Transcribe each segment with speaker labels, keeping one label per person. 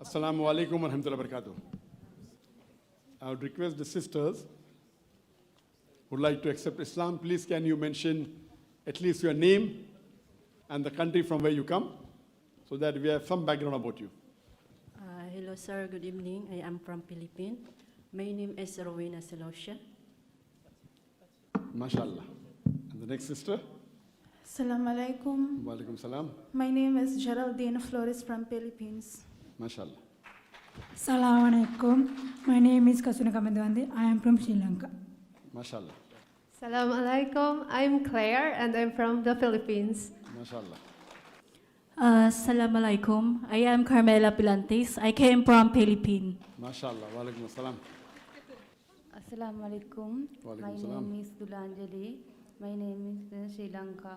Speaker 1: Assalamu alaikum wa rahmatullahi wa barakatuh. I would request the sisters who would like to accept Islam, please can you mention at least your name and the country from where you come, so that we have some background about you.
Speaker 2: Hello sir, good evening. I am from Philippines. My name is Rowena Selosha.
Speaker 1: MashaAllah. And the next sister?
Speaker 3: Assalamu alaikum.
Speaker 1: Wa alaikum salam.
Speaker 3: My name is Geraldine Flores from Philippines.
Speaker 1: MashaAllah.
Speaker 4: Assalamu alaikum. My name is Kasuna Kamadwandi. I am from Sri Lanka.
Speaker 1: MashaAllah.
Speaker 5: Assalamu alaikum. I'm Claire and I'm from the Philippines.
Speaker 1: MashaAllah.
Speaker 6: Assalamu alaikum. I am Carmela Pilantes. I came from Philippines.
Speaker 1: MashaAllah. Wa alaikum salam.
Speaker 7: Assalamu alaikum.
Speaker 1: Wa
Speaker 7: My
Speaker 1: alaikum salam.
Speaker 7: name is Dulanjali. My name is Sri Lanka.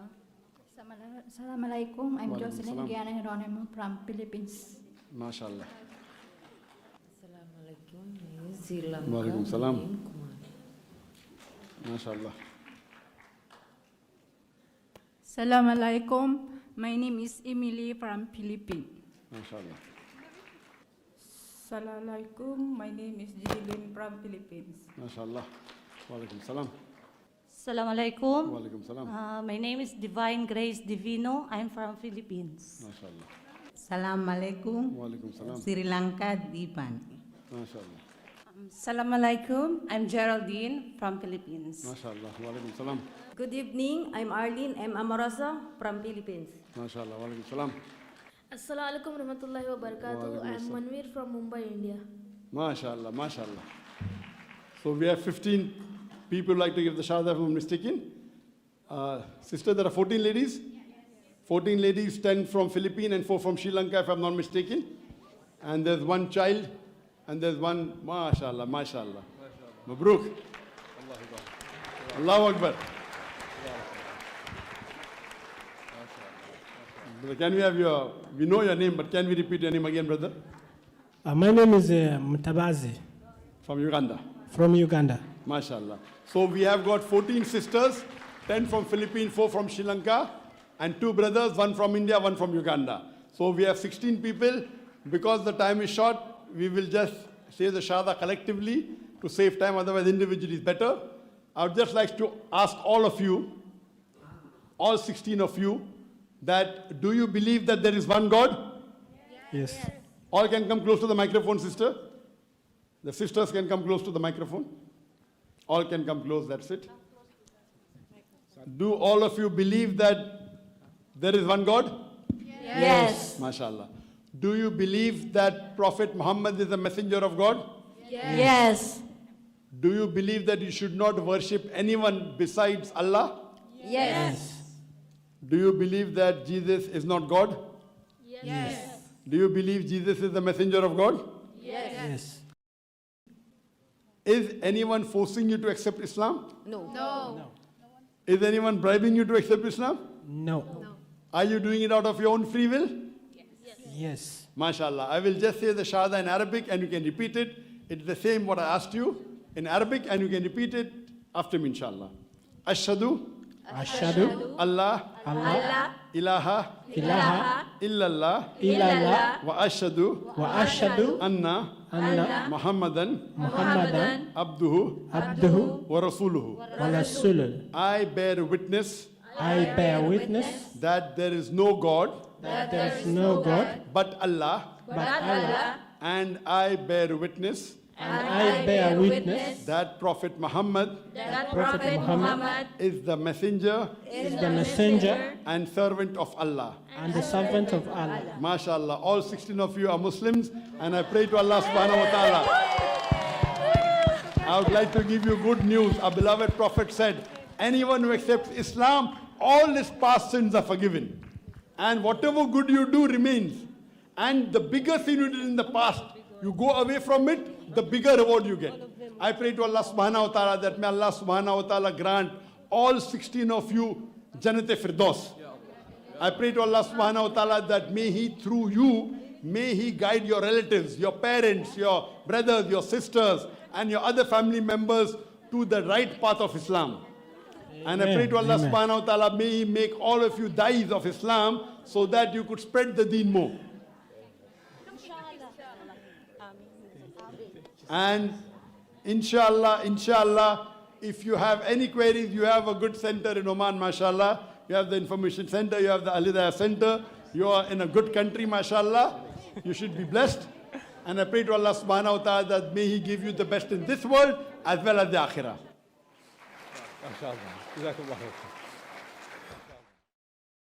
Speaker 4: Assalamu alaikum. I'm
Speaker 1: Wa alaikum
Speaker 4: Jocelyn
Speaker 1: salam.
Speaker 4: Gianna Hieronimo from Philippines.
Speaker 1: MashaAllah.
Speaker 8: Assalamu alaikum. My name is Sri Lanka.
Speaker 1: Wa alaikum salam.
Speaker 8: My name is Kumar.
Speaker 1: MashaAllah.
Speaker 9: Assalamu alaikum. My name is Emily from Philippines.
Speaker 1: MashaAllah.
Speaker 9: Assalamu alaikum. My name is Jilin from Philippines.
Speaker 1: MashaAllah. Wa alaikum salam.
Speaker 6: Assalamu alaikum.
Speaker 1: Wa alaikum salam.
Speaker 6: My name is Divine Grace Divino. I'm from Philippines.
Speaker 1: MashaAllah.
Speaker 8: Assalamu alaikum.
Speaker 1: Wa alaikum salam.
Speaker 8: Sri Lanka, Deepan.
Speaker 1: MashaAllah.
Speaker 2: Assalamu alaikum. I'm Geraldine from Philippines.
Speaker 1: MashaAllah. Wa alaikum salam.
Speaker 2: Good evening. I'm Arlene M. Amorosa from Philippines.
Speaker 1: MashaAllah. Wa alaikum salam.
Speaker 10: Assalamu alaikum warahmatullahi wabarakatuh. I am Manveer from Mumbai, India.
Speaker 1: MashaAllah. MashaAllah. So we have 15 people like to give the shahada if I'm mistaken. Sister, there are 14 ladies? 14 ladies, 10 from Philippines and 4 from Sri Lanka if I'm not mistaken. And there's one child and there's one, MashaAllah, MashaAllah. Mabruk. Allahu Akbar. Brother, can we have we know your name, but can we repeat your name again, brother?
Speaker 11: My name is Mutabazi
Speaker 1: From Uganda.
Speaker 11: from Uganda.
Speaker 1: MashaAllah. So we have got 14 sisters, 10 from Philippines, 4 from Sri Lanka, and 2 brothers, 1 from India, 1 from Uganda. So we have 16 people. Because the time is short, we will just say the Shahada collectively to save time, otherwise individually is better. I would just like to ask all of you, all 16 of you, that do you believe that there is one God?
Speaker 11: Yes.
Speaker 1: All can come close to the microphone, sister. The sisters can come close to the microphone. All can come close, that's it. Do all of you believe that there is one God?
Speaker 6: Yes.
Speaker 1: MashaAllah. Do you believe that Prophet Muhammad is a messenger of God?
Speaker 6: Yes.
Speaker 1: Do you believe that you should not worship anyone besides Allah?
Speaker 6: Yes.
Speaker 1: Do you believe that Jesus is not God?
Speaker 10: Yes.
Speaker 1: Do you believe Jesus is the messenger of God?
Speaker 11: Yes.
Speaker 1: Is anyone forcing you to accept Islam?
Speaker 10: No.
Speaker 1: Is anyone bribing you to accept Islam?
Speaker 11: No.
Speaker 1: Are you doing it out of your own free will?
Speaker 11: Yes.
Speaker 1: MashaAllah. I will just say the Shahada in Arabic and you can repeat it. It's the same what I asked you in Arabic and you can repeat it after me, inshallah. Ashhadu
Speaker 11: Ashhadu
Speaker 1: Allah
Speaker 11: Allah
Speaker 1: ilaha
Speaker 11: ilaha
Speaker 1: illallah
Speaker 11: illallah
Speaker 1: wa ashhadu
Speaker 11: wa ashhadu
Speaker 1: anna
Speaker 11: anna
Speaker 1: Muhammadan
Speaker 11: Muhammadan
Speaker 1: abduhu
Speaker 11: abduhu
Speaker 1: wa rasuluhu.
Speaker 11: wa rasulul.
Speaker 1: I bear witness
Speaker 11: I bear witness
Speaker 1: that there is no God
Speaker 11: that there is no God
Speaker 1: but Allah,
Speaker 11: but Allah,
Speaker 1: and I bear witness
Speaker 11: and I bear witness
Speaker 1: that Prophet Muhammad
Speaker 11: that Prophet Muhammad
Speaker 1: is the messenger
Speaker 11: is the messenger
Speaker 1: and servant of Allah.
Speaker 11: and the servant of Allah.
Speaker 1: MashaAllah. All 16 of you are Muslims, and I pray to Allah subhanahu wa ta'ala. I would like to give you good news. Our beloved Prophet said, anyone who accepts Islam, all his past sins are forgiven. And whatever good you do remains. And the bigger sin you did in the past, you go away from it, the bigger reward you get. I pray to Allah subhanahu wa ta'ala that may Allah subhanahu wa ta'ala grant all 16 of you Jannat-e Firdaus. I pray to Allah subhanahu wa ta'ala that may He, through you, may He guide your relatives, your parents, your brothers, your sisters, and your other family members to the right path of Islam. And I pray to Allah subhanahu wa ta'ala, may He make all of you dais of Islam so that you could spread the deen more. And inshallah, if you have any queries, you have a good center in Oman, mashallah. You have the information center, you have the Al-Hidayah center. You are in a good country, mashallah. You should be blessed. And I pray to Allah subhanahu wa ta'ala that may He give you the best in this world as well as the akhirah. MashaAllah.